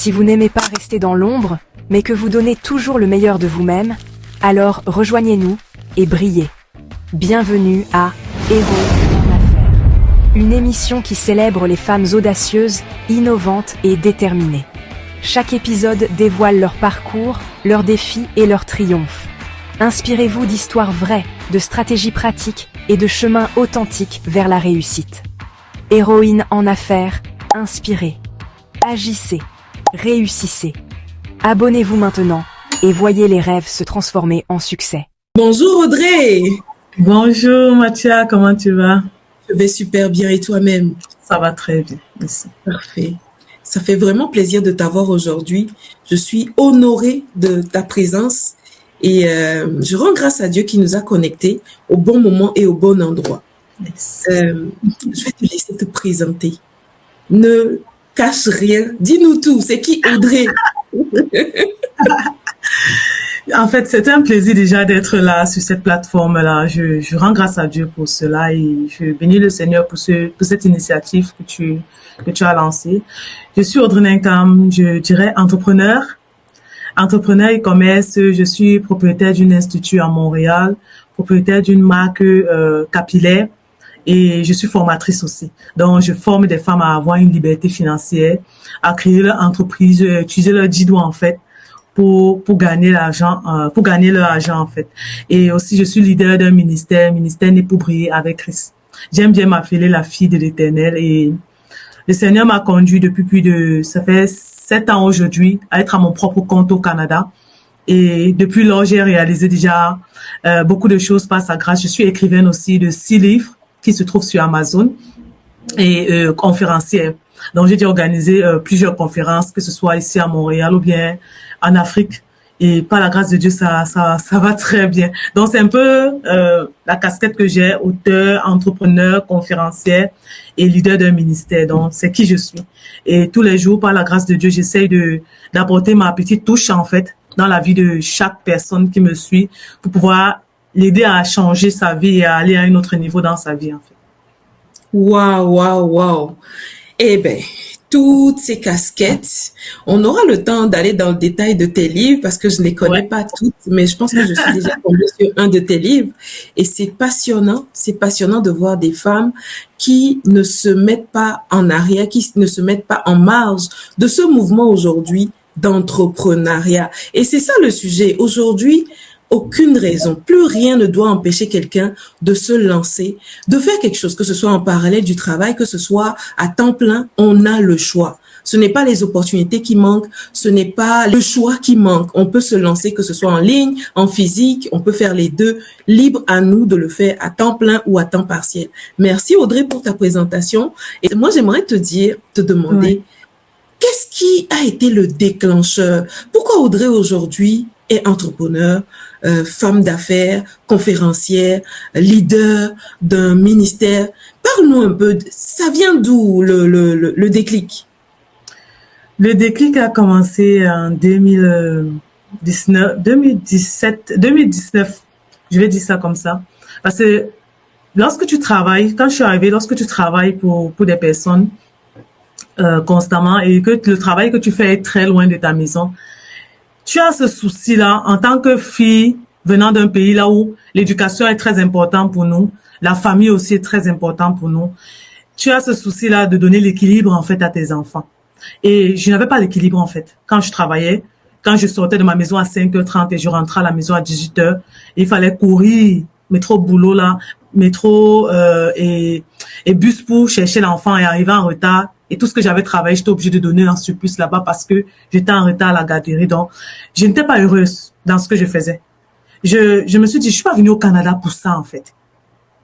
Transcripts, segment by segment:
Si vous n'aimez pas rester dans l'ombre, mais que vous donnez toujours le meilleur de vous-même, alors rejoignez-nous et brillez. Bienvenue à Héros en Affaires, une émission qui célèbre les femmes audacieuses, innovantes et déterminées. Chaque épisode dévoile leur parcours, leurs défis et leurs triomphes. Inspirez-vous d'histoires vraies, de stratégies pratiques et de chemins authentiques vers la réussite. Héroïnes en affaires, inspirez, agissez, réussissez. Abonnez-vous maintenant et voyez les rêves se transformer en succès. Bonjour Audrey. Bonjour Mathia, comment tu vas? Je vais super bien et toi-même? Ça va très bien, merci. Parfait. Ça fait vraiment plaisir de t'avoir aujourd'hui. Je suis honorée de ta présence et je rends grâce à Dieu qui nous a connectés au bon moment et au bon endroit. Yes. Je vais te laisser te présenter. Ne cache rien. Dis-nous tout. C'est qui Audrey? En fait, c'était un plaisir déjà d'être là sur cette plateforme-là. Je rends grâce à Dieu pour cela et je bénis le Seigneur pour cette initiative que tu as lancée. Je suis Audrey Ninkam, je dirais entrepreneur e-commerce. Je suis propriétaire d'un institut à Montréal, propriétaire d'une marque capillaire et je suis formatrice aussi. Donc, je forme des femmes à avoir une liberté financière, à créer leur entreprise, utiliser leurs 10 doigts en fait pour gagner l'argent, pour gagner leur argent en fait. Et aussi, je suis leader d'un ministère né pour briller avec Christ. J'aime bien m'appeler la fille de l'Éternel et le Seigneur m'a conduit depuis ça fait 7 ans aujourd'hui à être à mon propre compte au Canada. Et depuis lors, j'ai réalisé déjà beaucoup de choses par sa grâce. Je suis écrivaine aussi de 6 livres qui se trouvent sur Amazon et conférencière. Donc, j'ai déjà organisé plusieurs conférences, que ce soit ici à Montréal ou bien en Afrique. Et par la grâce de Dieu, ça va très bien. Donc, c'est un peu la casquette que j'ai, auteur, entrepreneur, conférencière et leader d'un ministère. Donc, c'est qui je suis. Et tous les jours, par la grâce de Dieu, j'essaye d'apporter ma petite touche, en fait, dans la vie de chaque personne qui me suit pour pouvoir l'aider à changer sa vie et à aller à un autre niveau dans sa vie, en fait. Waouh. Eh ben, toutes ces casquettes, on aura le temps d'aller dans le détail de tes livres parce que je ne les connais pas toutes, mais je pense que je suis déjà tombée sur un de tes livres et c'est passionnant de voir des femmes qui ne se mettent pas en arrière, qui ne se mettent pas en marge de ce mouvement aujourd'hui d'entrepreneuriat. Et c'est ça le sujet. Aujourd'hui, aucune raison, plus rien ne doit empêcher quelqu'un de se lancer, de faire quelque chose, que ce soit en parallèle du travail, que ce soit à temps plein, on a le choix. Ce n'est pas les opportunités qui manquent, ce n'est pas le choix qui manque. On peut se lancer, que ce soit en ligne, en physique, on peut faire les deux. Libre à nous de le faire à temps plein ou à temps partiel. Merci Audrey pour ta présentation. Et moi, j'aimerais te demander, qu'est-ce qui a été le déclencheur? Pourquoi Audrey aujourd'hui est entrepreneur, femme d'affaires, conférencière, leader d'un ministère? Parle-nous un peu, ça vient d'où le déclic? Le déclic a commencé en 2019, je vais dire ça comme ça. Parce que lorsque tu travailles pour des personnes constamment et que le travail que tu fais est très loin de ta maison, tu as ce souci-là en tant que fille venant d'un pays là où l'éducation est très importante pour nous, la famille aussi est très importante pour nous. Tu as ce souci-là de donner l'équilibre en fait à tes enfants. Et je n'avais pas l'équilibre en fait. Quand je travaillais, quand je sortais de ma maison à 5h30 et je rentrais à la maison à 18h, il fallait courir, métro boulot là, métro et bus pour chercher l'enfant et arriver en retard. Et tout ce que j'avais travaillé, j'étais obligée de donner un surplus là-bas parce que j'étais en retard à la garderie. Donc, je n'étais pas heureuse dans ce que je faisais. Je me suis dit, je suis pas venue au Canada pour ça, en fait.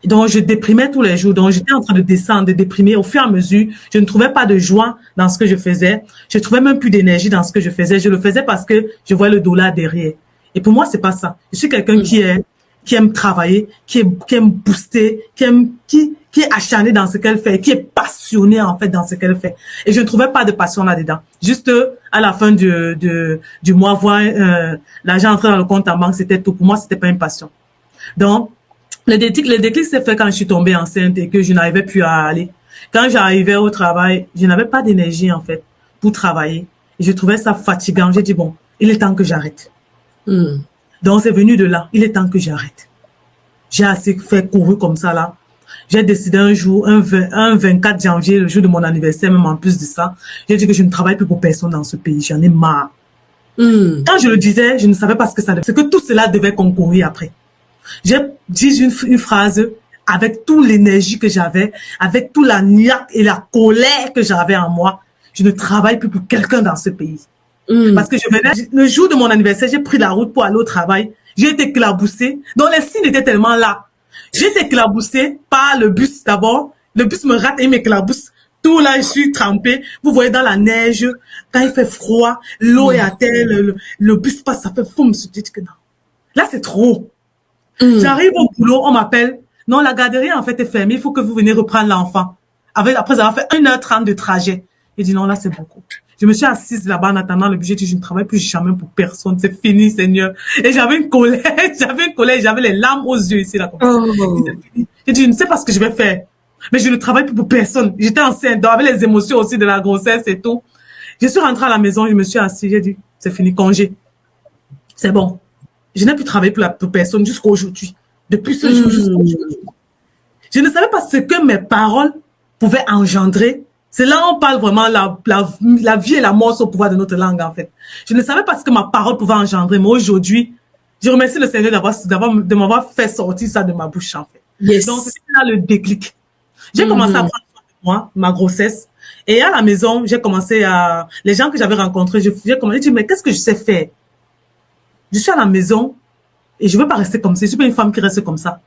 Donc, je déprimais tous les jours. Donc, j'étais en train de descendre, de déprimer. Au fur et à mesure, je ne trouvais pas de joie dans ce que je faisais. Je trouvais même plus d'énergie dans ce que je faisais. Je le faisais parce que je voyais le dollar derrière. Et pour moi, c'est pas ça. Je suis quelqu'un qui aime travailler, qui aime booster, qui est acharné dans ce qu'elle fait, qui est passionné en fait dans ce qu'elle fait. Et je ne trouvais pas de passion là-dedans. Juste à la fin du mois, voir l'argent entrer dans le compte en banque, c'était tout. Pour moi, c'était pas une passion. Donc, le déclic s'est fait quand je suis tombée enceinte et que je n'arrivais plus à aller. Quand j'arrivais au travail, je n'avais pas d'énergie en fait pour travailler. Et je trouvais ça fatigant. J'ai dit, bon, il est temps que j'arrête. Mm. Donc, c'est venu de là. Il est temps que j'arrête. J'ai assez fait courir comme ça, là. J'ai décidé un jour, un 24 janvier, le jour de mon anniversaire, même en plus de ça, j'ai dit que je ne travaille plus pour personne dans ce pays. J'en ai marre. Mm. Quand je le disais, je ne savais pas ce que ça devait. C'est que tout cela devait concourir après. J'ai dit une phrase avec toute l'énergie que j'avais, avec toute la niaque et la colère que j'avais en moi. Je ne travaille plus pour quelqu'un dans ce pays. Mm. Parce que je venais, le jour de mon anniversaire, j'ai pris la route pour aller au travail. J'ai été éclaboussée. Donc les signes étaient tellement là. J'ai été éclaboussée par le bus d'abord. Le bus me rate et il m'éclabousse. Tout là, je suis trempée. Vous voyez dans la neige, quand il fait froid, l'eau est à terre, le bus passe, ça fait foum. Je dis que non. Là, c'est trop. Mm. J'arrive au boulot, on m'appelle. Non, la garderie en fait est fermée. Il faut que vous venez reprendre l'enfant. Après avoir fait 1h30 de trajet. J'ai dit non, là, c'est beaucoup. Je me suis assise là-bas en attendant le budget. Je ne travaille plus jamais pour personne. C'est fini, Seigneur. Et j'avais une colère. J'avais les larmes aux yeux ici, là. Comme ça. Oh. J'ai dit, je ne sais pas ce que je vais faire. Mais je ne travaille plus pour personne. J'étais enceinte, donc avec les émotions aussi de la grossesse et tout. Je suis rentrée à la maison, je me suis assise. J'ai dit, c'est fini, congé. C'est bon. Je n'ai plus travaillé pour personne jusqu'à aujourd'hui. Depuis ce jour jusqu'à aujourd'hui. Je ne savais pas ce que mes paroles pouvaient engendrer. C'est là où on parle vraiment la vie et la mort au pouvoir de notre langue, en fait. Je ne savais pas ce que ma parole pouvait engendrer, mais aujourd'hui, je remercie le Seigneur de m'avoir fait sortir ça de ma bouche, en fait. Yes. Donc, c'était là le déclic. J'ai commencé à prendre soin de moi, ma grossesse. Et à la maison, j'ai commencé à... Les gens que j'avais rencontrés, j'ai commencé à dire, mais qu'est-ce que je sais faire? Je suis à la maison et je ne veux pas rester comme ça. Je ne suis pas une femme qui reste comme ça.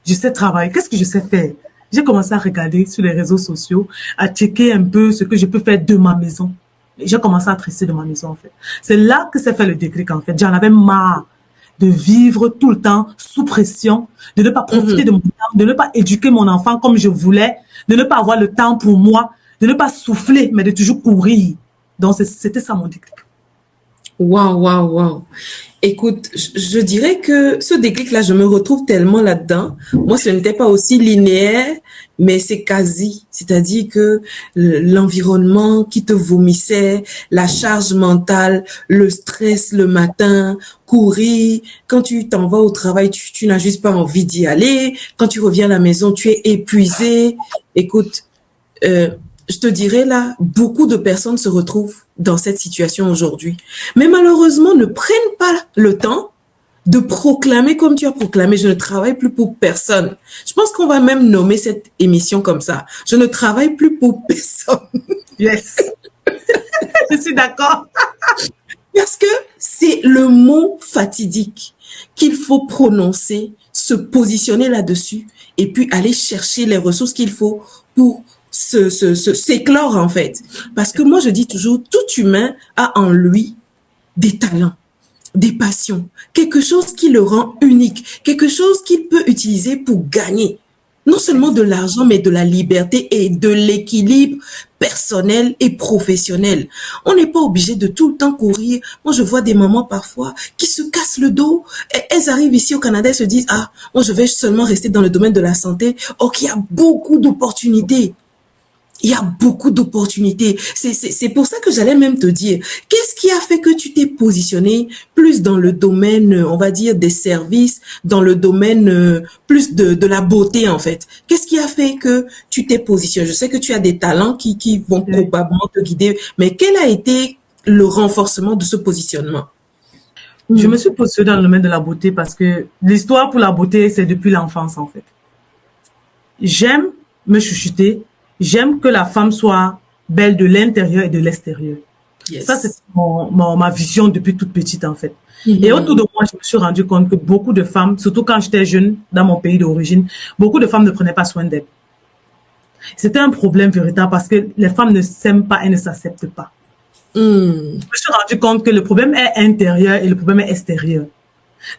Je sais travailler. Qu'est-ce que je sais faire? J'ai commencé à regarder sur les réseaux sociaux, à checker un peu ce que je peux faire de ma maison. Et j'ai commencé à tresser de ma maison, en fait. C'est là que s'est fait le déclic, en fait. J'en avais marre de vivre tout le temps sous pression, de ne pas profiter de mon temps, de ne pas éduquer mon enfant comme je voulais, de ne pas avoir le temps pour moi, de ne pas souffler, mais de toujours courir. Donc, c'était ça mon déclic. Waouh, waouh, waouh. Écoute, je dirais que ce déclic-là, je me retrouve tellement là-dedans. Moi, ce n'était pas aussi linéaire, mais c'est quasi. C'est-à-dire que l'environnement qui te vomissait, la charge mentale, le stress le matin, courir, quand tu t'en vas au travail, tu n'as juste pas envie d'y aller. Quand tu reviens à la maison, tu es épuisé. Écoute, je te dirais là, beaucoup de personnes se retrouvent dans cette situation aujourd'hui. Mais malheureusement, ne prennent pas le temps de proclamer comme tu as proclamé, je ne travaille plus pour personne. Je pense qu'on va même nommer cette émission comme ça. Je ne travaille plus pour personne. Yes. Je suis d'accord. Parce que c'est le mot fatidique qu'il faut prononcer, se positionner là-dessus et puis aller chercher les ressources qu'il faut pour s'éclore en fait. Parce que moi je dis toujours, tout humain a en lui des talents, des passions, quelque chose qui le rend unique, quelque chose qu'il peut utiliser pour gagner non seulement de l'argent, mais de la liberté et de l'équilibre personnel et professionnel. On n'est pas obligé de tout le temps courir. Moi, je vois des mamans parfois qui se cassent le dos. Et elles arrivent ici au Canada et se disent, ah, moi, je vais seulement rester dans le domaine de la santé. Or, qu'il y a beaucoup d'opportunités. Il y a beaucoup d'opportunités. C'est pour ça que j'allais même te dire, qu'est-ce qui a fait que tu t'es positionné plus dans le domaine, on va dire, des services, dans le domaine plus de la beauté, en fait? Qu'est-ce qui a fait que tu t'es positionné? Je sais que tu as des talents qui vont probablement te guider, mais quel a été le renforcement de ce positionnement? Je me suis positionnée dans le domaine de la beauté parce que l'histoire pour la beauté, c'est depuis l'enfance, en fait. J'aime me chuchoter. J'aime que la femme soit belle de l'intérieur et de l'extérieur. Yes. Ça, c'est ma vision depuis toute petite, en fait. Et autour de moi, je me suis rendu compte que beaucoup de femmes, surtout quand j'étais jeune, dans mon pays d'origine, beaucoup de femmes ne prenaient pas soin d'elles. C'était un problème véritable parce que les femmes ne s'aiment pas et ne s'acceptent pas. Je me suis rendu compte que le problème est intérieur et le problème est extérieur.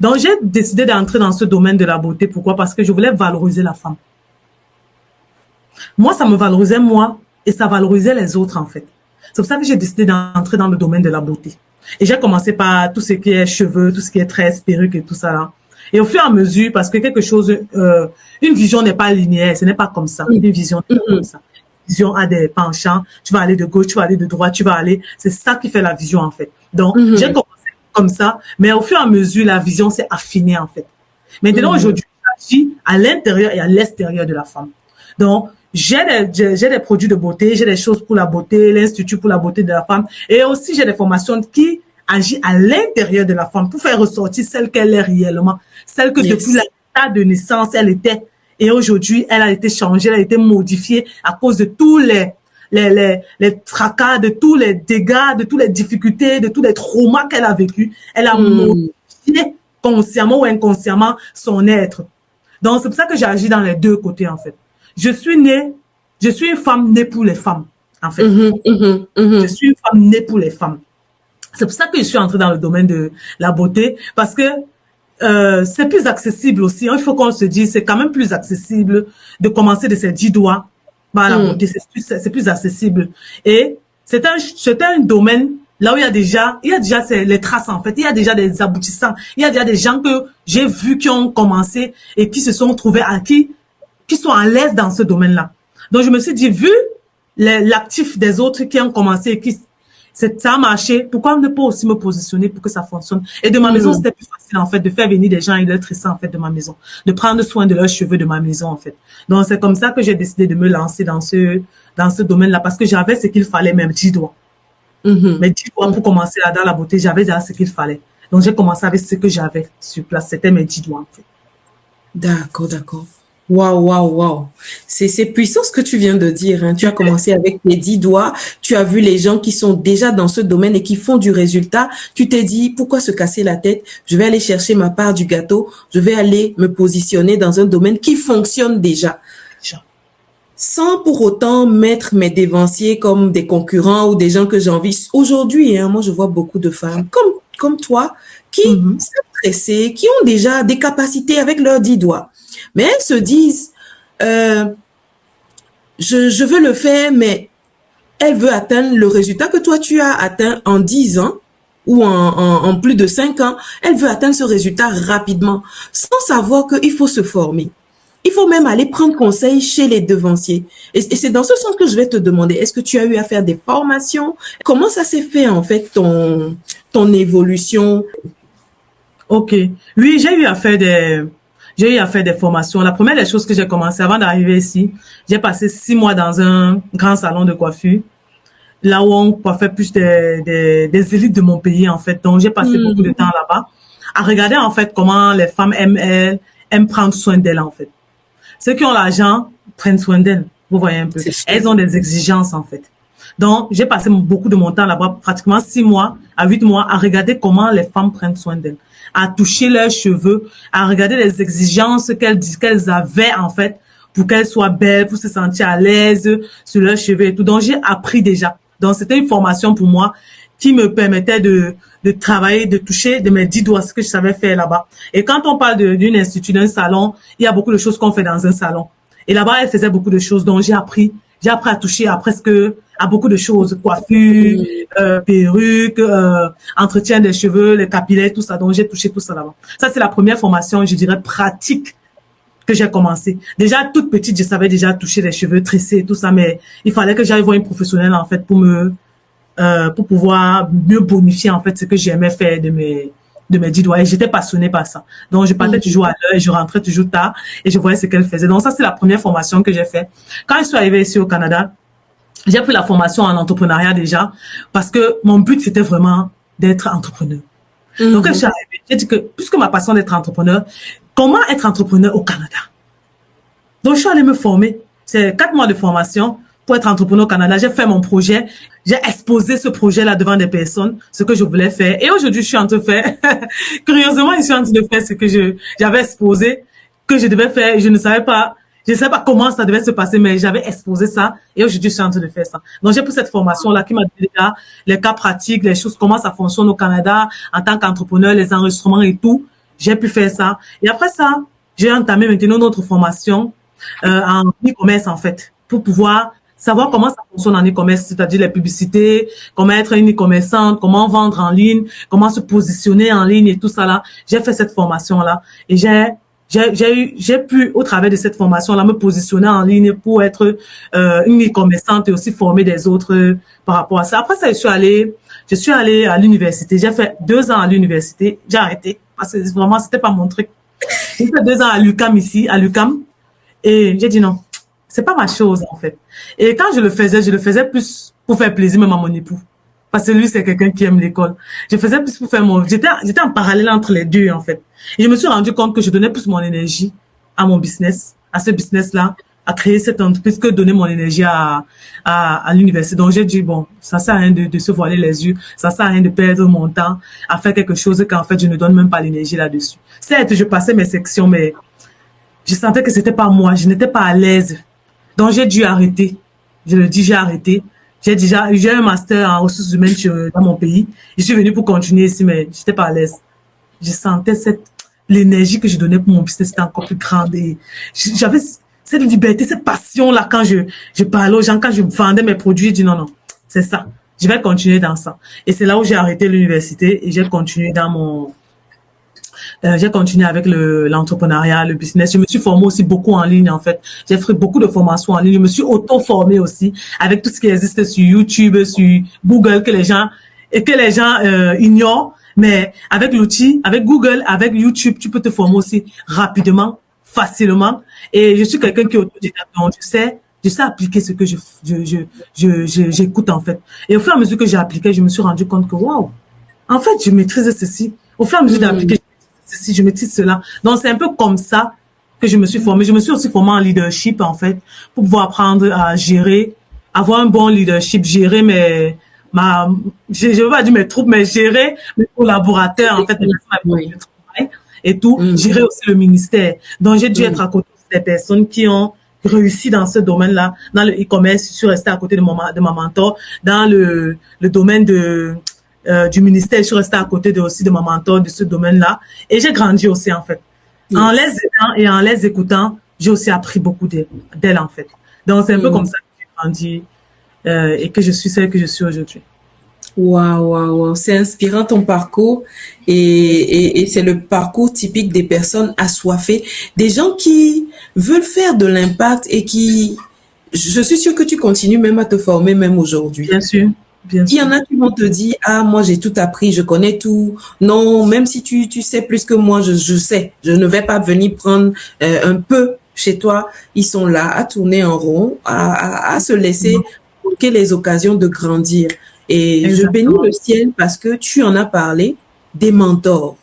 Donc, j'ai décidé d'entrer dans ce domaine de la beauté. Pourquoi? Parce que je voulais valoriser la femme. Moi, ça me valorisait moi et ça valorisait les autres, en fait. C'est pour ça que j'ai décidé d'entrer dans le domaine de la beauté. Et j'ai commencé par tout ce qui est cheveux, tout ce qui est tresses, perruques et tout ça là. Et au fur et à mesure, parce que quelque chose, une vision n'est pas linéaire, ce n'est pas comme ça. Une vision n'est pas comme ça. vision a des penchants. Tu vas aller de gauche, tu vas aller de droite, tu vas aller. C'est ça qui fait la vision, en fait. Donc, j'ai commencé comme ça, mais au fur et à mesure, la vision s'est affinée, en fait. Maintenant, aujourd'hui, j'agis à l'intérieur et à l'extérieur de la femme. Donc, j'ai des produits de beauté, j'ai des choses pour la beauté, l'Institut pour la beauté de la femme, et aussi j'ai des formations qui agissent à l'intérieur de la femme pour faire ressortir celle qu'elle est réellement, celle que depuis l'état de naissance, elle était. Et aujourd'hui, elle a été changée, elle a été modifiée à cause de tous les tracas, de tous les dégâts, de toutes les difficultés, de tous les traumas qu'elle a vécu. Elle a modifié consciemment ou inconsciemment son être. Donc, c'est pour ça que j'agis dans les deux côtés, en fait. Je suis une femme née pour les femmes, en fait. Je suis une femme née pour les femmes. C'est pour ça que je suis entrée dans le domaine de la beauté, parce que c'est plus accessible aussi. Il faut qu'on se dise, c'est quand même plus accessible de commencer de ses 10 doigts par la beauté. C'est plus accessible. Et c'est un domaine là où il y a déjà les traces, en fait. Il y a déjà des aboutissants. Il y a déjà des gens que j'ai vus qui ont commencé et qui se sont trouvés qui sont à l'aise dans ce domaine-là. Donc, je me suis dit, vu l'actif des autres qui ont commencé et ça a marché, pourquoi ne pas aussi me positionner pour que ça fonctionne? Et de ma maison, c'était plus facile, en fait, de faire venir des gens et de les tresser, en fait, de ma maison. De prendre soin de leurs cheveux de ma maison, en fait. Donc, c'est comme ça que j'ai décidé de me lancer dans ce domaine-là, parce que j'avais ce qu'il fallait, même 10 doigts. Mais 10 doigts pour commencer là dans la beauté, j'avais déjà ce qu'il fallait. Donc, j'ai commencé avec ce que j'avais sur place. C'était mes 10 doigts, en fait. D'accord. Waouh. C'est puissant ce que tu viens de dire, hein. Tu as commencé avec tes 10 doigts. Tu as vu les gens qui sont déjà dans ce domaine et qui font du résultat. Tu t'es dit, pourquoi se casser la tête? Je vais aller chercher ma part du gâteau. Je vais aller me positionner dans un domaine qui fonctionne déjà. Sans pour autant mettre mes dévanciers comme des concurrents ou des gens que j'ai envie. Aujourd'hui, hein, moi, je vois beaucoup de femmes comme toi qui sont stressées, qui ont déjà des capacités avec leurs 10 doigts. Mais elles se disent, je veux le faire, mais elle veut atteindre le résultat que toi, tu as atteint en 10 ans ou en plus de 5 ans. Elle veut atteindre ce résultat rapidement, sans savoir qu'il faut se former. Il faut même aller prendre conseil chez les devanciers. Et c'est dans ce sens que je vais te demander, est-ce que tu as eu à faire des formations? Comment ça s'est fait, en fait, ton évolution? Ok. Oui, j'ai eu à faire des formations. La première des choses que j'ai commencé avant d'arriver ici, j'ai passé 6 mois dans un grand salon de coiffure, là où on coiffait plus des élites de mon pays, en fait. Donc, j'ai passé beaucoup de temps là-bas à regarder, en fait, comment les femmes aiment prendre soin d'elles, en fait. Ceux qui ont l'argent prennent soin d'elles. Vous voyez un peu. Elles ont des exigences, en fait. Donc, j'ai passé beaucoup de mon temps là-bas, pratiquement 6 mois à 8 mois, à regarder comment les femmes prennent soin d'elles, à toucher leurs cheveux, à regarder les exigences qu'elles avaient, en fait, pour qu'elles soient belles, pour se sentir à l'aise sur leurs cheveux et tout. Donc, j'ai appris déjà. Donc, c'était une formation pour moi qui me permettait de travailler, de toucher de mes 10 doigts ce que je savais faire là-bas. Et quand on parle d'une institut, d'un salon, il y a beaucoup de choses qu'on fait dans un salon. Et là-bas, elle faisait beaucoup de choses. Donc, j'ai appris à toucher à beaucoup de choses, coiffure, perruque, entretien des cheveux, les capillaires, tout ça. Donc, j'ai touché tout ça là-bas. Ça, c'est la première formation, je dirais, pratique que j'ai commencé. Déjà, toute petite, je savais déjà toucher les cheveux, tresser, tout ça, mais il fallait que j'aille voir une professionnelle, en fait, pour pouvoir mieux bonifier, en fait, ce que j'aimais faire de mes 10 doigts. Et j'étais passionnée par ça. Donc, je partais toujours à l'heure et je rentrais toujours tard et je voyais ce qu'elle faisait. Donc, ça, c'est la première formation que j'ai fait. Quand je suis arrivée ici au Canada, j'ai pris la formation en entrepreneuriat déjà parce que mon but, c'était vraiment d'être entrepreneur. Donc, quand je suis arrivée, j'ai dit que, puisque ma passion d'être entrepreneur, comment être entrepreneur au Canada? Donc, je suis allée me former. C'est 4 mois de formation pour être entrepreneur au Canada. J'ai fait mon projet. J'ai exposé ce projet-là devant des personnes, ce que je voulais faire. Et aujourd'hui, je suis en train de faire, curieusement, je suis en train de faire ce que j'avais exposé, que je devais faire. Je ne savais pas comment ça devait se passer, mais j'avais exposé ça. Et aujourd'hui, je suis en train de faire ça. Donc, j'ai pris cette formation-là qui m'a dit les cas pratiques, les choses, comment ça fonctionne au Canada en tant qu'entrepreneur, les enregistrements et tout. J'ai pu faire ça. Et après ça, j'ai entamé maintenant une autre formation, en e-commerce, en fait, pour pouvoir savoir comment ça fonctionne en e-commerce, c'est-à-dire les publicités, comment être une e-commerçante, comment vendre en ligne, comment se positionner en ligne et tout ça là. J'ai fait cette formation-là et j'ai j'ai pu, au travers de cette formation-là, me positionner en ligne pour être une e-commerçante et aussi former des autres par rapport à ça. Après ça, je suis allée à l'université. J'ai fait 2 ans à l'université. J'ai arrêté parce que vraiment, c'était pas mon truc. J'ai fait 2 ans à l'UQAM ici, à l'UQAM. Et j'ai dit non, c'est pas ma chose, en fait. Et quand je le faisais plus pour faire plaisir même à mon époux. Parce que lui, c'est quelqu'un qui aime l'école. Je faisais plus pour faire j'étais en parallèle entre les deux, en fait. Et je me suis rendu compte que je donnais plus mon énergie à mon business, à ce business-là, à créer cette entreprise que donner mon énergie à l'université. Donc, j'ai dit, bon, ça sert à rien de se voiler les yeux. Ça sert à rien de perdre mon temps à faire quelque chose qu'en fait, je ne donne même pas l'énergie là-dessus. Certes, je passais mes sections, mais je sentais que c'était pas moi. Je n'étais pas à l'aise. Donc, j'ai dû arrêter. Je le dis, j'ai arrêté. J'ai un master en ressources humaines dans mon pays. Je suis venue pour continuer ici, mais j'étais pas à l'aise. Je sentais l'énergie que je donnais pour mon business était encore plus grande et j'avais cette liberté, cette passion-là quand je parlais aux gens, quand je vendais mes produits, je dis non, c'est ça. Je vais continuer dans ça. Et c'est là où j'ai arrêté l'université et j'ai continué j'ai continué avec l'entrepreneuriat, le business. Je me suis formée aussi beaucoup en ligne, en fait. J'ai fait beaucoup de formations en ligne. Je me suis auto-formée aussi avec tout ce qui existe sur YouTube, sur Google que les gens ignorent. Mais avec l'outil, avec Google, avec YouTube, tu peux te former aussi rapidement, facilement. Et je suis quelqu'un qui est autodidacte. Donc, je sais appliquer ce que j'écoute, en fait. Et au fur et à mesure que j'ai appliqué, je me suis rendu compte que, waouh, en fait, je maîtrise ceci. Au fur et à mesure d'appliquer, je maîtrise cela. Donc, c'est un peu comme ça que je me suis formée. Je me suis aussi formée en leadership, en fait, pour pouvoir apprendre à gérer, avoir un bon leadership, gérer je veux pas dire mes troupes, mais gérer mes collaborateurs, en fait, Oui. travail et tout, gérer aussi le ministère. Donc, j'ai dû être à côté des personnes qui ont réussi dans ce domaine-là, dans le e-commerce. Je suis restée à côté de ma mentor, dans le domaine du ministère, je suis restée à côté aussi de ma mentor de ce domaine-là. Et j'ai grandi aussi, en fait. Yes. En les aidant et en les écoutant, j'ai aussi appris beaucoup d'elle, en fait. Donc, c'est un peu comme ça que j'ai grandi et que je suis celle que je suis aujourd'hui. Waouh. C'est inspirant ton parcours et c'est le parcours typique des personnes assoiffées, des gens qui veulent faire de l'impact et je suis sûre que tu continues même à te former même aujourd'hui. Bien sûr. Il y en a qui vont te dire, moi j'ai tout appris, je connais tout. Non, même si tu sais plus que moi, je sais. Je ne vais pas venir prendre un peu chez toi. Ils sont là à tourner en rond, à se laisser manquer les occasions de grandir. Et exactement. Je bénis le ciel parce que tu en as parlé des mentors,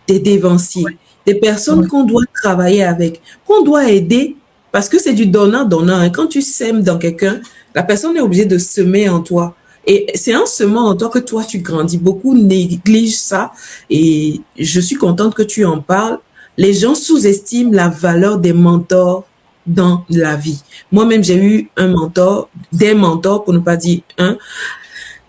des dévanciers, des personnes qu'on doit travailler avec, qu'on doit aider parce que c'est du donnant-donnant. Et quand tu sèmes dans quelqu'un, la personne est obligée de semer en toi. Et c'est en semant en toi que toi, tu grandis. Beaucoup négligent ça et je suis contente que tu en parles. Les gens sous-estiment la valeur des mentors dans la vie. Moi-même, j'ai eu des mentors, pour ne pas dire un,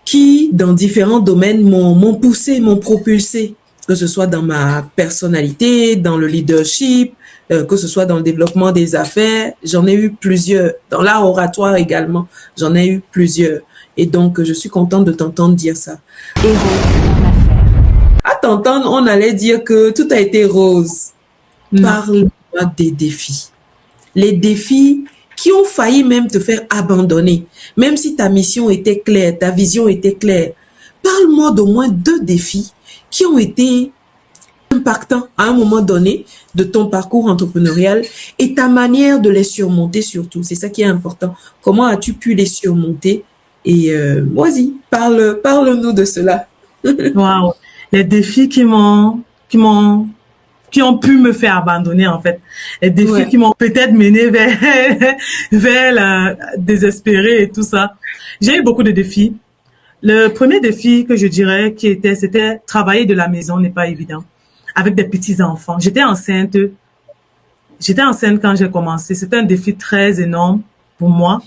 qui, dans différents domaines, m'ont poussé, m'ont propulsé, que ce soit dans ma personnalité, dans le leadership, que ce soit dans le développement des affaires. J'en ai eu plusieurs. Dans l'art oratoire également, j'en ai eu plusieurs. Et donc, je suis contente de t'entendre dire ça. Héros en affaires. À t'entendre, on allait dire que tout a été rose. Parle-moi des défis. Les défis qui ont failli même te faire abandonner. Même si ta mission était claire, ta vision était claire. Parle-moi d'au moins 2 défis qui ont été impactants à un moment donné de ton parcours entrepreneurial et ta manière de les surmonter surtout. C'est ça qui est important. Comment as-tu pu les surmonter? Et vas-y, parle-nous de cela. Wow, les défis qui ont pu me faire abandonner, en fait. Les défis qui m'ont peut-être mené vers la désespérée et tout ça. J'ai eu beaucoup de défis. Le premier défi que je dirais c'était travailler de la maison n'est pas évident. Avec des petits enfants. J'étais enceinte quand j'ai commencé. C'était un défi très énorme pour moi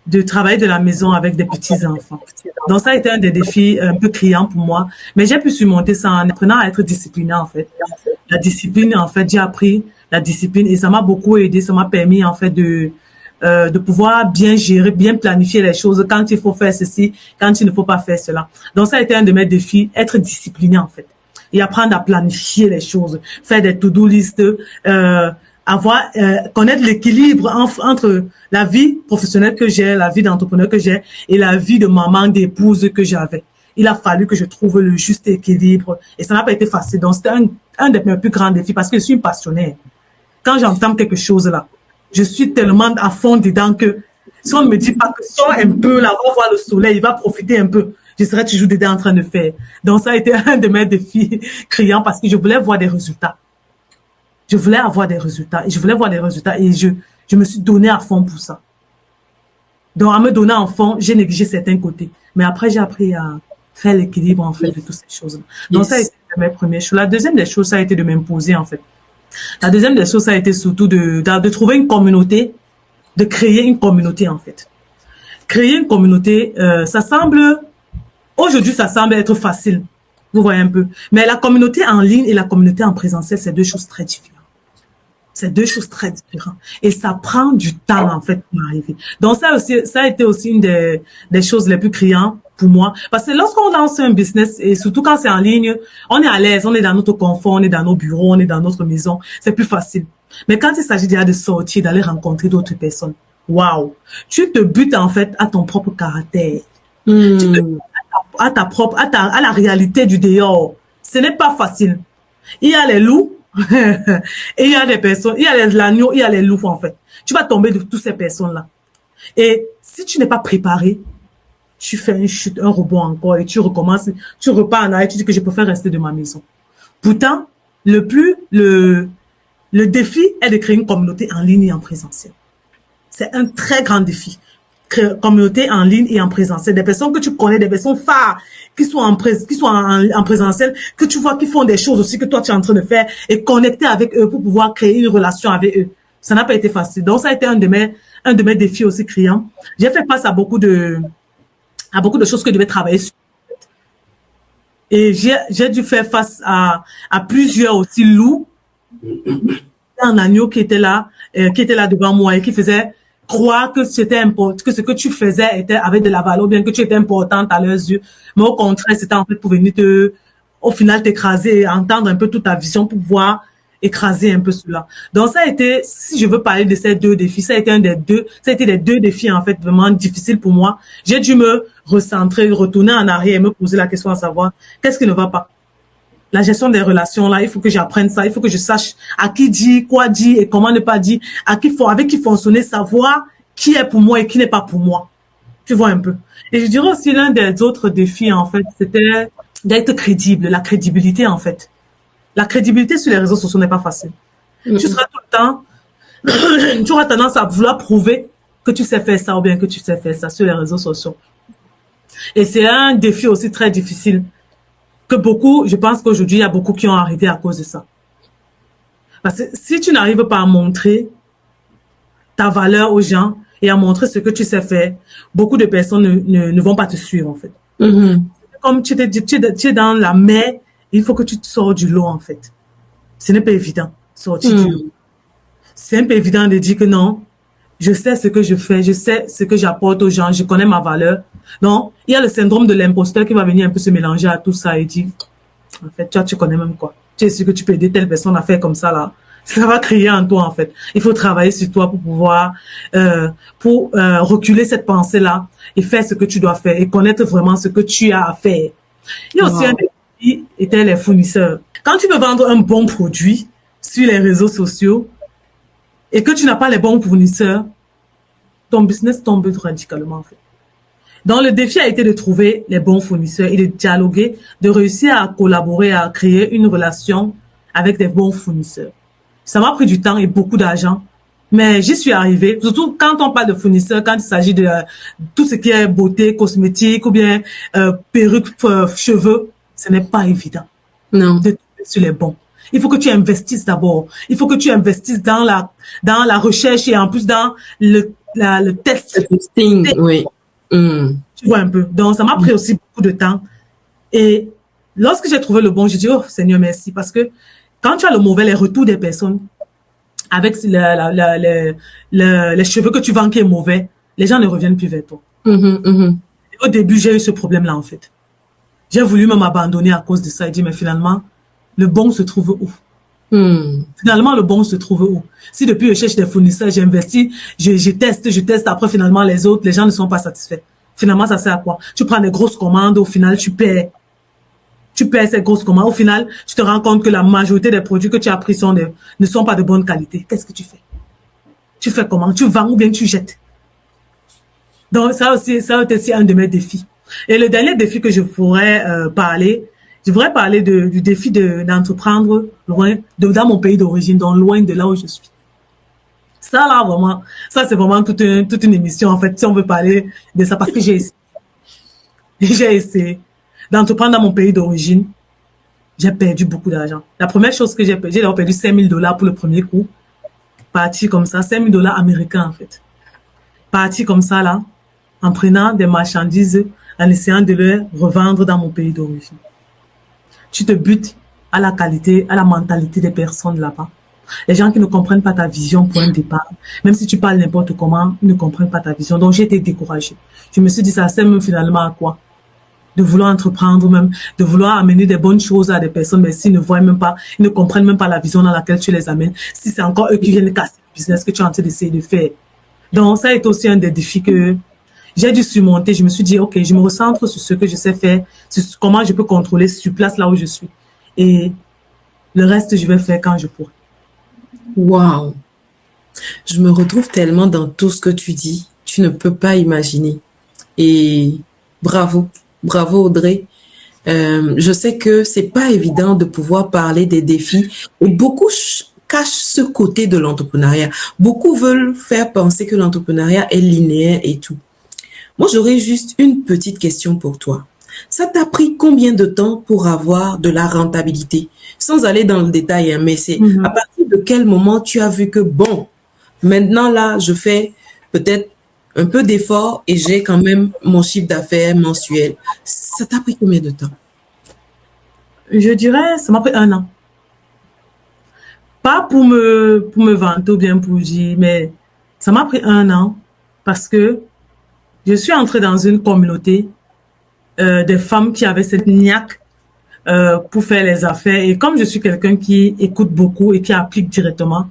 de travailler de la maison avec des petits enfants. Donc ça a été un des défis un peu criants pour moi, mais j'ai pu surmonter ça en apprenant à être discipliné, en fait. La discipline, en fait, j'ai appris la discipline et ça m'a beaucoup aidé, ça m'a permis, en fait, de pouvoir bien gérer, bien planifier les choses quand il faut faire ceci, quand il ne faut pas faire cela. Donc ça a été un de mes défis, être discipliné, en fait. et apprendre à planifier les choses, faire des to-do list, connaître l'équilibre entre la vie professionnelle que j'ai, la vie d'entrepreneur que j'ai et la vie de maman, d'épouse que j'avais. Il a fallu que je trouve le juste équilibre et ça n'a pas été facile. Donc, c'était un de mes plus grands défis parce que je suis une passionnée. Quand j'entends quelque chose là, je suis tellement à fond dedans que si on ne me dit pas que sors un peu là, va voir le soleil, il va profiter un peu, je serai toujours dedans en train de faire. Donc, ça a été un de mes défis criants parce que je voulais voir des résultats. Je voulais avoir des résultats et je voulais voir des résultats et je me suis donné à fond pour ça. Donc, en me donnant à fond, j'ai négligé certains côtés. Mais après, j'ai appris à faire l'équilibre, en fait, de toutes ces choses. Donc, ça a été mes premières choses. La deuxième des choses, ça a été de m'imposer, en fait. La deuxième des choses, ça a été surtout de trouver une communauté, de créer une communauté, en fait. Créer une communauté, aujourd'hui, ça semble être facile. Vous voyez un peu. Mais la communauté en ligne et la communauté en présentiel, c'est deux choses très différentes. C'est deux choses très différentes. Et ça prend du temps, en fait, pour arriver. Donc, ça a été aussi une des choses les plus criantes pour moi. Parce que lorsqu'on lance un business, et surtout quand c'est en ligne, on est à l'aise, on est dans notre confort, on est dans nos bureaux, on est dans notre maison. C'est plus facile. Mais quand il s'agit déjà de sortir, d'aller rencontrer d'autres personnes, waouh! Tu te butes, en fait, à ton propre caractère. Tu te butes à la réalité du dehors. Ce n'est pas facile. Il y a les loups, et il y a des personnes, il y a les agneaux, il y a les loups, en fait. Tu vas tomber de toutes ces personnes-là. Et si tu n'es pas préparé, tu fais une chute, un rebond encore, et tu recommences, tu repars en arrière, tu dis que je préfère rester de ma maison. Pourtant, le défi est de créer une communauté en ligne et en présentiel. C'est un très grand défi. Communauté en ligne et en présentiel. Des personnes que tu connais, des personnes phares qui sont en présentiel, que tu vois qui font des choses aussi que toi tu es en train de faire et connecter avec eux pour pouvoir créer une relation avec eux. Ça n'a pas été facile. Donc ça a été un de mes défis aussi criants. J'ai fait face à beaucoup de choses que je devais travailler sur. Et j'ai dû faire face à plusieurs aussi loups, un agneau qui était là devant moi et qui faisait croire que que ce que tu faisais avait de la valeur, ou bien que tu étais importante à leurs yeux. Mais au contraire, c'était en fait pour venir au final t'écraser et entendre un peu toute ta vision pour pouvoir écraser un peu cela. Donc ça a été, si je veux parler de ces deux défis, ça a été les deux défis en fait vraiment difficiles pour moi. J'ai dû me recentrer, retourner en arrière et me poser la question à savoir qu'est-ce qui ne va pas. La gestion des relations, là, il faut que j'apprenne ça. Il faut que je sache à qui dire, quoi dire et comment ne pas dire, avec qui fonctionner, savoir qui est pour moi et qui n'est pas pour moi. Tu vois un peu. Et je dirais aussi l'un des autres défis, en fait, c'était d'être crédible, la crédibilité, en fait. La crédibilité sur les réseaux sociaux n'est pas facile. Tu seras tout le temps, tu auras tendance à vouloir prouver que tu sais faire ça ou bien que tu sais faire ça sur les réseaux sociaux. Et c'est un défi aussi très difficile. Je pense qu'aujourd'hui, il y a beaucoup qui ont arrêté à cause de ça. Parce que si tu n'arrives pas à montrer ta valeur aux gens et à montrer ce que tu sais faire, beaucoup de personnes ne vont pas te suivre, en fait. Comme tu es dans la mer, il faut que tu te sors du lot, en fait. Ce n'est pas évident, sortir du lot. C'est un peu évident de dire que non, je sais ce que je fais, je sais ce que j'apporte aux gens, je connais ma valeur. Donc, il y a le syndrome de l'imposteur qui va venir un peu se mélanger à tout ça et dire, en fait, tu connais même quoi. Tu es sûr que tu peux aider telle personne à faire comme ça, là. Ça va crier en toi, en fait. Il faut travailler sur toi pour pouvoir, reculer cette pensée-là et faire ce que tu dois faire et connaître vraiment ce que tu as à faire. Il y a aussi un défi qui était les fournisseurs. Quand tu veux vendre un bon produit sur les réseaux sociaux, et que tu n'as pas les bons fournisseurs, ton business tombe radicalement, en fait. Donc, le défi a été de trouver les bons fournisseurs et de dialoguer, de réussir à collaborer, à créer une relation avec des bons fournisseurs. Ça m'a pris du temps et beaucoup d'argent, mais j'y suis arrivée. Surtout quand on parle de fournisseurs, quand il s'agit de tout ce qui est beauté, cosmétique ou bien perruque, cheveux, ce n'est pas évident. Non. De trouver sur les bons. Il faut que tu investisses d'abord. Il faut que tu investisses dans la recherche et en plus dans le test. Le testing, oui. Tu vois un peu. Donc, ça m'a pris aussi beaucoup de temps. Et lorsque j'ai trouvé le bon, j'ai dit, oh Seigneur, merci. Parce que quand tu as le mauvais, les retours des personnes, avec les cheveux que tu vends qui est mauvais, les gens ne reviennent plus vers toi. Et au début, j'ai eu ce problème-là, en fait. J'ai voulu même m'abandonner à cause de ça et dire, mais finalement, le bon se trouve où? Finalement, le bon se trouve où? Si depuis je cherche des fournisseurs, j'investis, je teste, après finalement les autres, les gens ne sont pas satisfaits. Finalement, ça sert à quoi? Tu prends des grosses commandes, au final, tu perds ces grosses commandes. Au final, tu te rends compte que la majorité des produits que tu as pris ne sont pas de bonne qualité. Qu'est-ce que tu fais? Tu fais comment? Tu vends ou bien tu jettes? Donc, ça aussi un de mes défis. Et le dernier défi que je pourrais parler du défi d'entreprendre dans mon pays d'origine, donc loin de là où je suis. Ça, là, vraiment, ça, c'est vraiment toute une émission, en fait, si on veut parler de ça, parce que j'ai essayé d'entreprendre dans mon pays d'origine. J'ai perdu beaucoup d'argent. La première chose que j'ai d'abord perdu $5,000 pour le premier coup. Parti comme ça, $5,000 américains, en fait. Parti comme ça, là, en prenant des marchandises, en essayant de les revendre dans mon pays d'origine. Tu te butes à la qualité, à la mentalité des personnes là-bas. Les gens qui ne comprennent pas ta vision pour un départ, même si tu parles n'importe comment, ils ne comprennent pas ta vision. Donc, j'ai été découragée. Je me suis dit, ça sert même finalement à quoi? De vouloir entreprendre même, de vouloir amener des bonnes choses à des personnes, mais s'ils ne voient même pas, ils ne comprennent même pas la vision dans laquelle tu les amènes. Si c'est encore eux qui viennent casser le business que tu es en train d'essayer de faire. Donc, ça est aussi un des défis que j'ai dû surmonter. Je me suis dit, OK, je me recentre sur ce que je sais faire, sur comment je peux contrôler sur place là où je suis. Et le reste, je vais faire quand je pourrai. Waouh! Je me retrouve tellement dans tout ce que tu dis. Tu ne peux pas imaginer. Et bravo. Bravo, Audrey. Je sais que c'est pas évident de pouvoir parler des défis et beaucoup cachent ce côté de l'entrepreneuriat. Beaucoup veulent faire penser que l'entrepreneuriat est linéaire et tout. Moi, j'aurais juste une petite question pour toi. Ça t'a pris combien de temps pour avoir de la rentabilité? Sans aller dans le détail, hein, mais c'est à partir de quel moment tu as vu que, bon, maintenant là, je fais peut-être un peu d'effort et j'ai quand même mon chiffre d'affaires mensuel. Ça t'a pris combien de temps? Je dirais, ça m'a pris 1 an. Pas pour me vanter ou bien pour dire, mais ça m'a pris 1 an parce que je suis entrée dans une communauté des femmes qui avaient cette niaque pour faire les affaires. Et comme je suis quelqu'un qui écoute beaucoup et qui applique directement,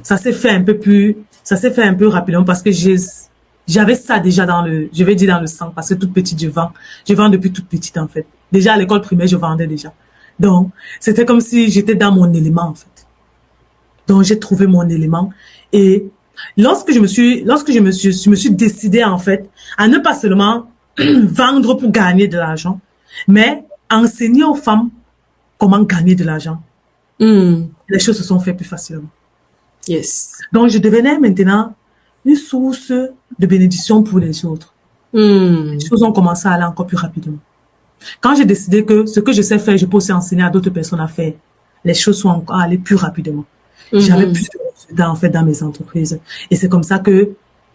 ça s'est fait un peu rapidement parce que j'avais ça déjà dans le sang parce que toute petite, je vends depuis toute petite en fait. Déjà à l'école primaire, je vendais déjà. Donc, c'était comme si j'étais dans mon élément en fait. Donc, j'ai trouvé mon élément et lorsque je me suis décidée en fait à ne pas seulement vendre pour gagner de l'argent, mais enseigner aux femmes comment gagner de l'argent. Les choses se sont faites plus facilement. Yes. Donc, je devenais maintenant une source de bénédiction pour les autres. Les choses ont commencé à aller encore plus rapidement. Quand j'ai décidé que ce que je sais faire, je peux aussi enseigner à d'autres personnes à faire, les choses sont encore allées plus rapidement. J'avais plus de résultats en fait dans mes entreprises. Et c'est comme ça que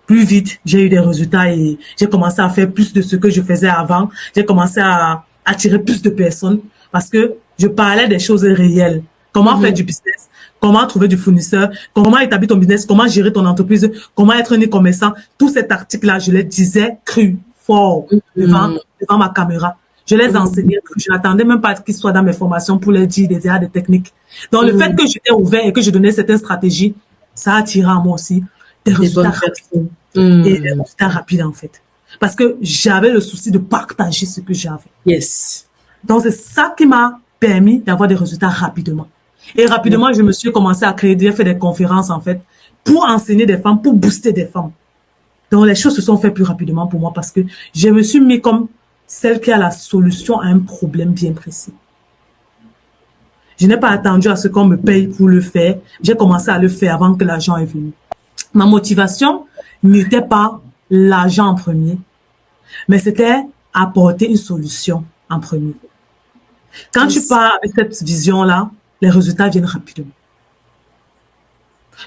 plus vite, j'ai eu des résultats et j'ai commencé à faire plus de ce que je faisais avant. J'ai commencé à attirer plus de personnes parce que je parlais des choses réelles. Comment faire du business, comment trouver du fournisseur, comment établir ton business, comment gérer ton entreprise, comment être un e-commerçant. Tous ces articles-là, je les disais cru, fort, devant ma caméra. Je les enseignais cru. Je n'attendais même pas qu'ils soient dans mes formations pour leur dire des techniques. Donc, le fait que j'étais ouvert et que je donnais certaines stratégies, ça a attiré à moi aussi des résultats rapides. Et des résultats rapides, en fait. Parce que j'avais le souci de partager ce que j'avais. Yes. Donc, c'est ça qui m'a permis d'avoir des résultats rapidement. Et rapidement, je me suis commencé à j'ai fait des conférences, en fait, pour enseigner des femmes, pour booster des femmes. Donc, les choses se sont faites plus rapidement pour moi parce que je me suis mis comme celle qui a la solution à un problème bien précis. Je n'ai pas attendu à ce qu'on me paye pour le faire. J'ai commencé à le faire avant que l'argent est venu. Ma motivation n'était pas l'argent en premier, mais c'était apporter une solution en premier. Quand tu pars avec cette vision-là, les résultats viennent rapidement.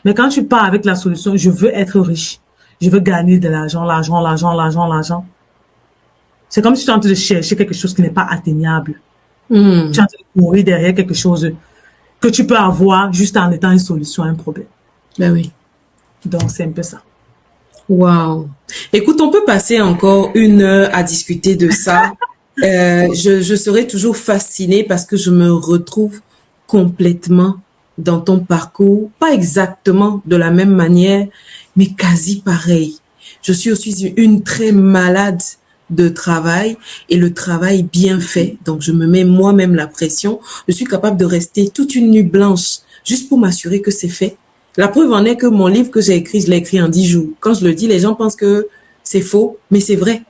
Mais quand tu pars avec la solution, je veux être riche, je veux gagner de l'argent, l'argent. C'est comme si tu es en train de chercher quelque chose qui n'est pas atteignable. Tu es en train de courir derrière quelque chose que tu peux avoir juste en étant une solution à un problème. Ben oui. Donc, c'est un peu ça. Wow. Écoute, on peut passer encore 1 heure à discuter de ça. Je serai toujours fascinée parce que je me retrouve complètement dans ton parcours, pas exactement de la même manière, mais quasi pareil. Je suis aussi une très malade de travail et le travail bien fait. Donc, je me mets moi-même la pression. Je suis capable de rester toute une nuit blanche juste pour m'assurer que c'est fait. La preuve en est que mon livre que j'ai écrit, je l'ai écrit en 10 jours. Quand je le dis, les gens pensent que c'est faux, mais c'est vrai.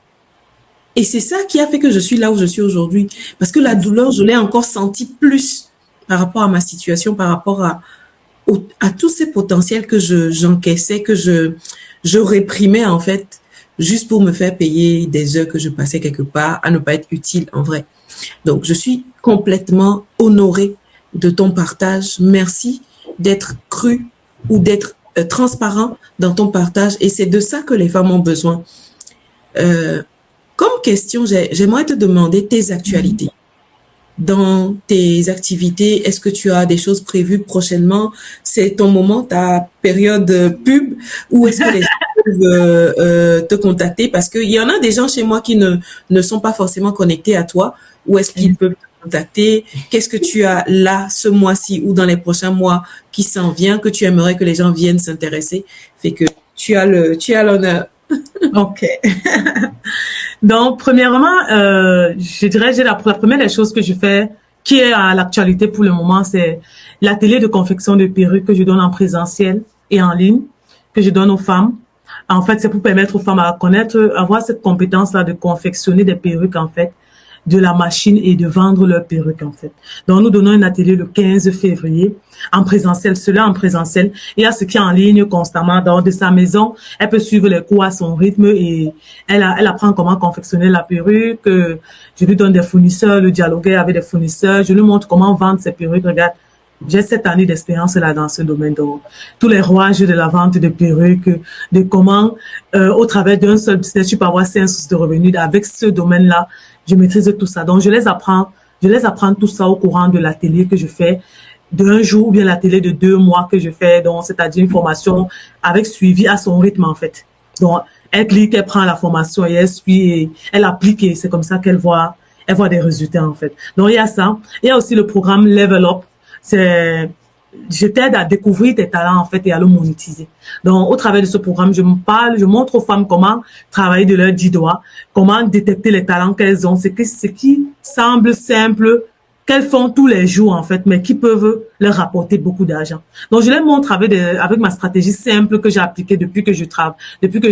Et c'est ça qui a fait que je suis là où je suis aujourd'hui. Parce que la douleur, je l'ai encore sentie plus par rapport à ma situation, par rapport à tous ces potentiels que j'encaissais, que je réprimais en fait, juste pour me faire payer des heures que je passais quelque part à ne pas être utile en vrai. Donc, je suis complètement honorée de ton partage. Merci d'être cru ou d'être transparent dans ton partage. Et c'est de ça que les femmes ont besoin. Comme question, j'aimerais te demander tes actualités. Dans tes activités, est-ce que tu as des choses prévues prochainement? C'est ton moment, ta période pub, ou est-ce que les gens peuvent te contacter? Parce qu'il y en a des gens chez moi qui ne sont pas forcément connectés à toi. Où est-ce qu'ils peuvent te contacter? Qu'est-ce que tu as là ce mois-ci ou dans les prochains mois qui s'en vient, que tu aimerais que les gens viennent s'intéresser? Fait que tu as l'honneur. Ok. Donc, premièrement, je dirais, la première des choses que je fais, qui est à l'actualité pour le moment, c'est l'atelier de confection de perruques que je donne en présentiel et en ligne, que je donne aux femmes. En fait, c'est pour permettre aux femmes à connaître, avoir cette compétence-là de confectionner des perruques, en fait, de la machine et de vendre leurs perruques, en fait. Donc, nous donnons un atelier le 15 février en présentiel, cela en présentiel. Il y a ce qui est en ligne constamment. Donc, de sa maison, elle peut suivre les cours à son rythme et elle apprend comment confectionner la perruque. Je lui donne des fournisseurs, le dialoguer avec des fournisseurs. Je lui montre comment vendre ses perruques. Regarde, j'ai 7 années d'expérience là dans ce domaine. Donc, tous les rouages de la vente de perruques, de comment, au travers d'un seul business, tu peux avoir 5 sources de revenus. Avec ce domaine-là, je maîtrise tout ça. Donc, je les apprends tout ça au courant de l'atelier que je fais d'un jour ou bien l'atelier de 2 mois que je fais. Donc, c'est-à-dire une formation avec suivi à son rythme, en fait. Donc, elle clique, elle prend la formation et elle suit et elle applique et c'est comme ça qu'elle voit des résultats, en fait. Donc, il y a ça. Il y a aussi le programme Level Up. Je t'aide à découvrir tes talents, en fait, et à le monétiser. Donc, au travers de ce programme, je montre aux femmes comment travailler de leurs 10 doigts, comment détecter les talents qu'elles ont, ce qui semble simple, qu'elles font tous les jours, en fait, mais qui peuvent leur rapporter beaucoup d'argent. Donc, je les montre avec ma stratégie simple que j'ai appliquée depuis que je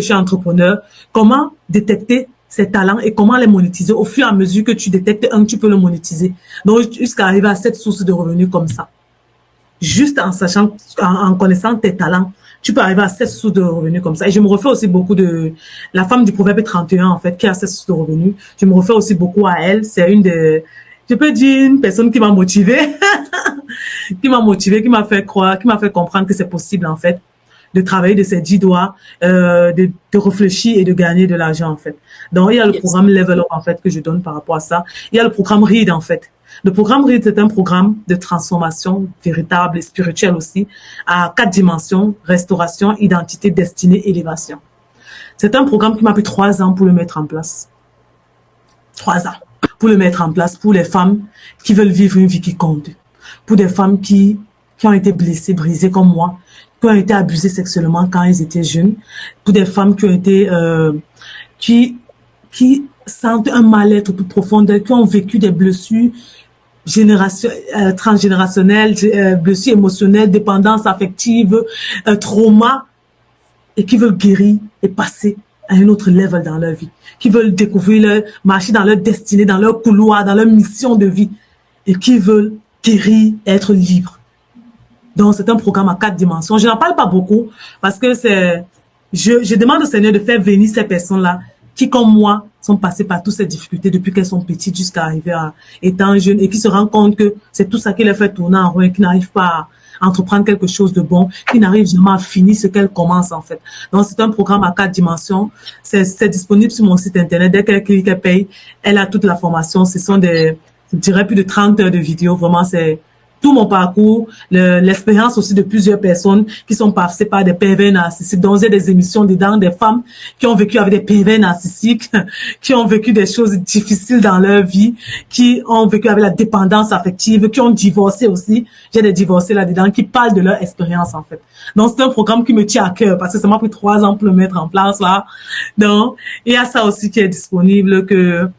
suis entrepreneur, comment détecter ces talents et comment les monétiser. Au fur et à mesure que tu détectes un, tu peux le monétiser. Donc, jusqu'à arriver à cette source de revenus comme ça. Juste en connaissant tes talents, tu peux arriver à cette source de revenus comme ça. Et je me refais aussi beaucoup de la femme du proverbe 31, en fait, qui a cette source de revenus. Je me refais aussi beaucoup à elle. C'est je peux dire une personne qui m'a motivée, qui m'a fait croire, qui m'a fait comprendre que c'est possible, en fait, de travailler de ses 10 doigts, de réfléchir et de gagner de l'argent, en fait. Donc, il y a le programme Level Up, en fait, que je donne par rapport à ça. Il y a le programme READ, en fait. Le programme READ, c'est un programme de transformation véritable et spirituelle aussi, à 4 dimensions: restauration, identité, destinée, élévation. C'est un programme qui m'a pris 3 ans pour le mettre en place. 3 ans pour le mettre en place pour les femmes qui veulent vivre une vie qui compte. Pour des femmes qui ont été blessées, brisées comme moi, qui ont été abusées sexuellement quand elles étaient jeunes. Pour des femmes qui ont été, qui sentent un mal-être plus profond, qui ont vécu des blessures transgénérationnelles, blessures émotionnelles, dépendance affective, trauma, et qui veulent guérir et passer à un autre level dans leur vie, qui veulent découvrir marcher dans leur destinée, dans leur couloir, dans leur mission de vie, et qui veulent guérir et être libres. Donc, c'est un programme à 4 dimensions. Je n'en parle pas beaucoup parce que je demande au Seigneur de faire venir ces personnes-là qui, comme moi, sont passées par toutes ces difficultés depuis qu'elles sont petites jusqu'à arriver à étant jeunes et qui se rendent compte que c'est tout ça qui les fait tourner en rond et qui n'arrivent pas à entreprendre quelque chose de bon, qui n'arrivent jamais à finir ce qu'elles commencent, en fait. Donc, c'est un programme à 4 dimensions. C'est disponible sur mon site internet. Dès qu'elle clique, elle paye. Elle a toute la formation. Ce sont je dirais plus de 30 heures de vidéos. Vraiment, tout mon parcours, l'expérience aussi de plusieurs personnes qui sont passées par des pervers narcissiques. Donc, il y a des émissions dedans, des femmes qui ont vécu avec des pervers narcissiques, qui ont vécu des choses difficiles dans leur vie, qui ont vécu avec la dépendance affective, qui ont divorcé aussi. J'ai des divorcés là-dedans qui parlent de leur expérience, en fait. Donc, c'est un programme qui me tient à cœur parce que ça m'a pris 3 ans pour le mettre en place, là. Donc, il y a ça aussi qui est disponible que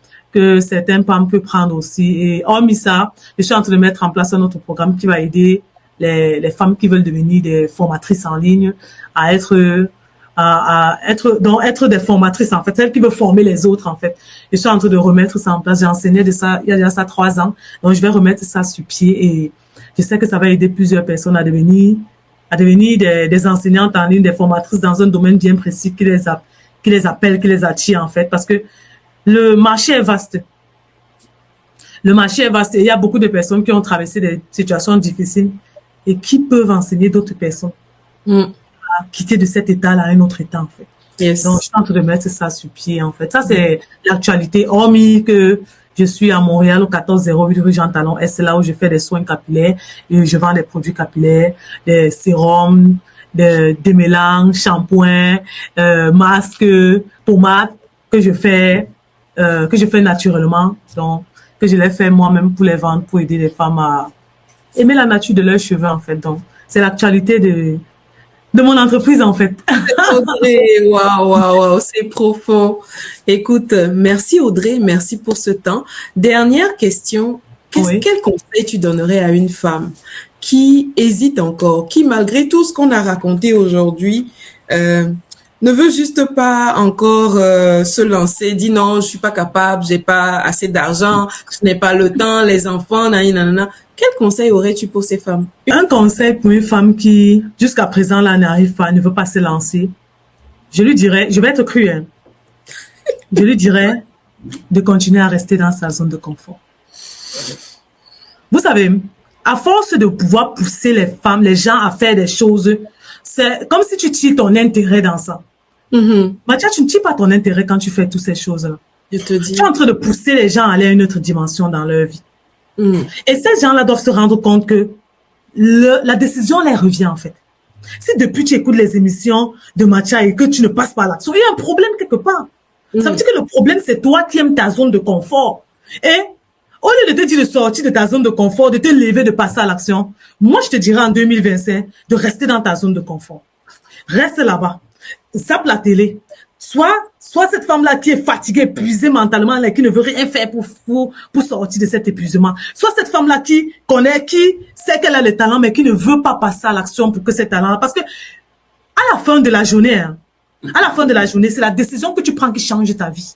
certaines femmes peuvent prendre aussi. Et hormis ça, je suis en train de mettre en place un autre programme qui va aider les femmes qui veulent devenir des formatrices en ligne à être des formatrices, en fait, celles qui veulent former les autres, en fait. Je suis en train de remettre ça en place. J'ai enseigné de ça, il y a déjà ça 3 ans. Donc, je vais remettre ça sur pied et je sais que ça va aider plusieurs personnes à devenir des enseignantes en ligne, des formatrices dans un domaine bien précis qui les appelle, qui les attire, en fait, parce que le marché est vaste. Le marché est vaste et il y a beaucoup de personnes qui ont traversé des situations difficiles et qui peuvent enseigner d'autres personnes à quitter de cet état-là à un autre état, en fait. Yes. Donc, je suis en train de mettre ça sur pied, en fait. Ça, c'est l'actualité. Hormis que je suis à Montréal au 1408 rue Jean Talon. Et c'est là où je fais des soins capillaires et je vends des produits capillaires, des sérums, des mélanges, shampoings, masques, pommades que je fais naturellement, donc que je les fais moi-même pour les vendre, pour aider les femmes à aimer la nature de leurs cheveux, en fait. Donc, c'est l'actualité de mon entreprise, en fait. Audrey, waouh, c'est profond. Écoute, merci Audrey, merci pour ce temps. Dernière question, quel conseil tu donnerais à une femme qui hésite encore, qui malgré tout ce qu'on a raconté aujourd'hui, ne veut juste pas encore se lancer, dit non, je suis pas capable, j'ai pas assez d'argent, je n'ai pas le temps, les enfants, nanana. Quel conseil aurais-tu pour ces femmes? Un conseil pour une femme qui, jusqu'à présent, là, n'arrive pas, ne veut pas se lancer, je lui dirais, je vais être cruel, je lui dirais de continuer à rester dans sa zone de confort. Vous savez, à force de pouvoir pousser les femmes, les gens à faire des choses, c'est comme si tu tires ton intérêt dans ça. Mathia, tu ne tires pas ton intérêt quand tu fais toutes ces choses-là. Je te dis. Tu es en train de pousser les gens à aller à une autre dimension dans leur vie. Et ces gens-là doivent se rendre compte que la décision leur revient, en fait. Si depuis tu écoutes les émissions de Mathia et que tu ne passes pas à l'action, il y a un problème quelque part. Ça veut dire que le problème, c'est toi qui aimes ta zone de confort. Et au lieu de te dire de sortir de ta zone de confort, de te lever, de passer à l'action, moi, je te dirais en 2025 de rester dans ta zone de confort. Reste là-bas. Zappe la télé. Soit cette femme-là qui est fatiguée, épuisée mentalement, là, qui ne veut rien faire pour sortir de cet épuisement. Soit cette femme-là qui sait qu'elle a le talent, mais qui ne veut pas passer à l'action pour que ce talent, parce que à la fin de la journée, c'est la décision que tu prends qui change ta vie.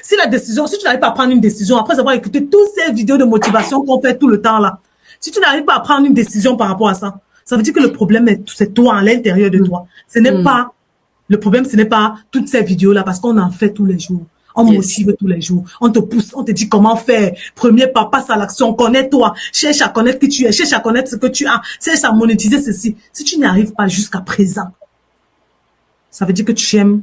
Si tu n'arrives pas à prendre une décision après avoir écouté toutes ces vidéos de motivation qu'on fait tout le temps là, si tu n'arrives pas à prendre une décision par rapport à ça, ça veut dire que le problème c'est toi à l'intérieur de toi. Le problème, ce n'est pas toutes ces vidéos-là, parce qu'on en fait tous les jours. On motive tous les jours. On te pousse, on te dit comment faire. Premier pas, passe à l'action, connais-toi. Cherche à connaître qui tu es, cherche à connaître ce que tu as, cherche à monétiser ceci. Si tu n'y arrives pas jusqu'à présent, ça veut dire que tu aimes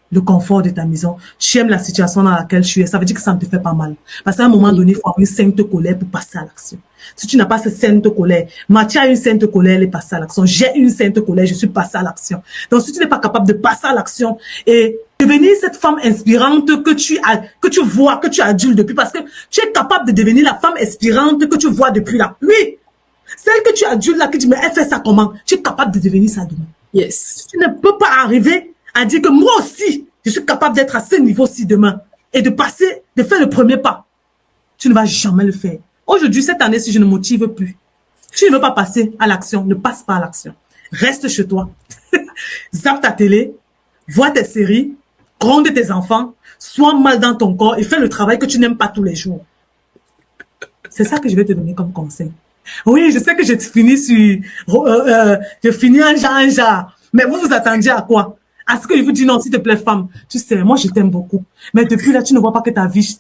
le confort de ta maison, tu aimes la situation dans laquelle tu es, ça veut dire que ça ne te fait pas mal. Parce qu'à un moment donné, il faut avoir une sainte colère pour passer à l'action. Si tu n'as pas cette sainte colère, Mathia a une sainte colère, elle est passée à l'action. J'ai une sainte colère, je suis passée à l'action. Donc, si tu n'es pas capable de passer à l'action et devenir cette femme inspirante que tu vois, que tu adules depuis, parce que tu es capable de devenir la femme inspirante que tu vois depuis là. Oui. Celle que tu adules là, qui dit, mais elle fait ça comment? Tu es capable de devenir ça demain. Yes. Tu ne peux pas arriver à dire que moi aussi, je suis capable d'être à ce niveau-ci demain et de faire le premier pas. Tu ne vas jamais le faire. Aujourd'hui, cette année, si je ne motive plus, tu ne veux pas passer à l'action, ne passe pas à l'action. Reste chez toi. Zappe ta télé, vois tes séries, gronde tes enfants, sois mal dans ton corps et fais le travail que tu n'aimes pas tous les jours. C'est ça que je vais te donner comme conseil. Oui, je sais que je finis un genre. Mais vous attendiez à quoi? À ce que je vous dis non, s'il te plaît, femme, tu sais, moi je t'aime beaucoup. Mais depuis là, tu ne vois pas que ta vie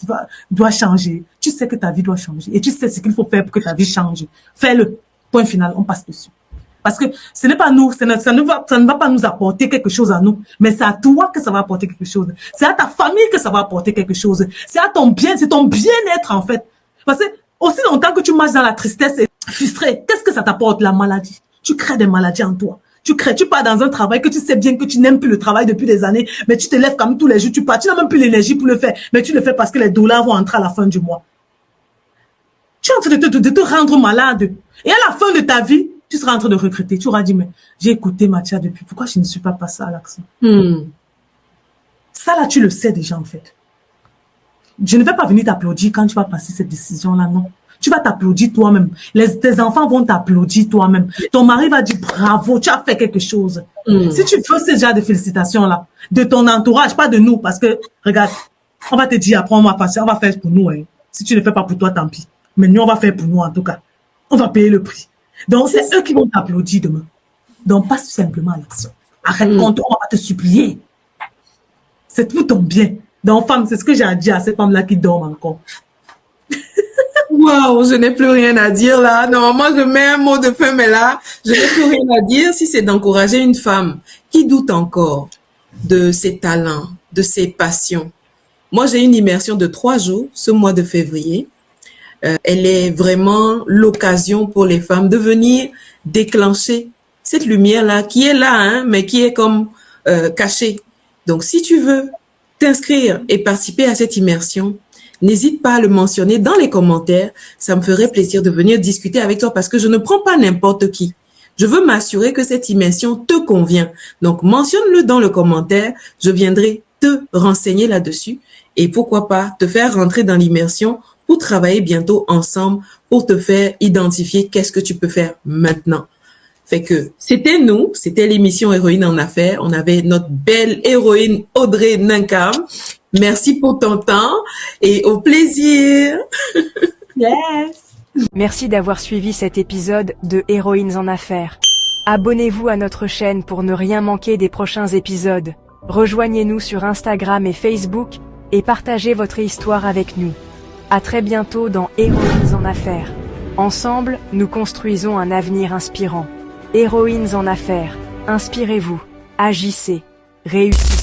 doit changer. Tu sais que ta vie doit changer. Et tu sais ce qu'il faut faire pour que ta vie change. Fais-le. Point final, on passe dessus. Parce que ce n'est pas nous, ça ne va pas nous apporter quelque chose à nous, mais c'est à toi que ça va apporter quelque chose. C'est à ta famille que ça va apporter quelque chose. C'est à ton bien, c'est ton bien-être en fait. Parce que aussi longtemps que tu marches dans la tristesse et frustré. Qu'est-ce que ça t'apporte, la maladie? Tu crées des maladies en toi. Tu pars dans un travail que tu sais bien que tu n'aimes plus le travail depuis des années, mais tu te lèves comme tous les jours, tu pars, tu n'as même plus l'énergie pour le faire, mais tu le fais parce que les dollars vont entrer à la fin du mois. Tu es en train de te rendre malade. Et à la fin de ta vie, tu seras en train de regretter. Tu auras dit, mais j'ai écouté Mathia depuis, pourquoi je ne suis pas passée à l'action? Ça là, tu le sais déjà en fait. Je ne vais pas venir t'applaudir quand tu vas passer cette décision-là, non. Tu vas t'applaudir toi-même. Tes enfants vont t'applaudir toi-même. Ton mari va dire bravo, tu as fait quelque chose. Si tu veux ce genre de félicitations-là, de ton entourage, pas de nous, parce que, regarde, on va te dire après, on va faire pour nous. Hein. Si tu ne fais pas pour toi, tant pis. Mais nous, on va faire pour nous en tout cas. On va payer le prix. Donc, c'est eux qui vont t'applaudir demain. Donc, passe simplement à l'action. Arrête compte, on va te supplier. C'est tout ton bien. Donc, femme, c'est ce que j'ai à dire à ces femmes-là qui dorment encore. Waouh, je n'ai plus rien à dire là. Normalement, je mets un mot de fin, mais là, je n'ai plus rien à dire si c'est d'encourager une femme qui doute encore de ses talents, de ses passions. Moi, j'ai une immersion de 3 jours ce mois de février. Elle est vraiment l'occasion pour les femmes de venir déclencher cette lumière-là qui est là, hein, mais qui est comme cachée. Donc, si tu veux t'inscrire et participer à cette immersion, n'hésite pas à le mentionner dans les commentaires. Ça me ferait plaisir de venir discuter avec toi parce que je ne prends pas n'importe qui. Je veux m'assurer que cette immersion te convient. Donc, mentionne-le dans le commentaire. Je viendrai te renseigner là-dessus et pourquoi pas te faire rentrer dans l'immersion pour travailler bientôt ensemble pour te faire identifier qu'est-ce que tu peux faire maintenant. Fait que c'était nous, c'était l'émission Héroïne en Affaires. On avait notre belle héroïne Audrey Ninkam. Merci pour ton temps et au plaisir. Yes. Merci d'avoir suivi cet épisode de Héroïnes en Affaires. Abonnez-vous à notre chaîne pour ne rien manquer des prochains épisodes. Rejoignez-nous sur Instagram et Facebook et partagez votre histoire avec nous. À très bientôt dans Héroïnes en Affaires. Ensemble, nous construisons un avenir inspirant. Héroïnes en Affaires, inspirez-vous, agissez, réussissez.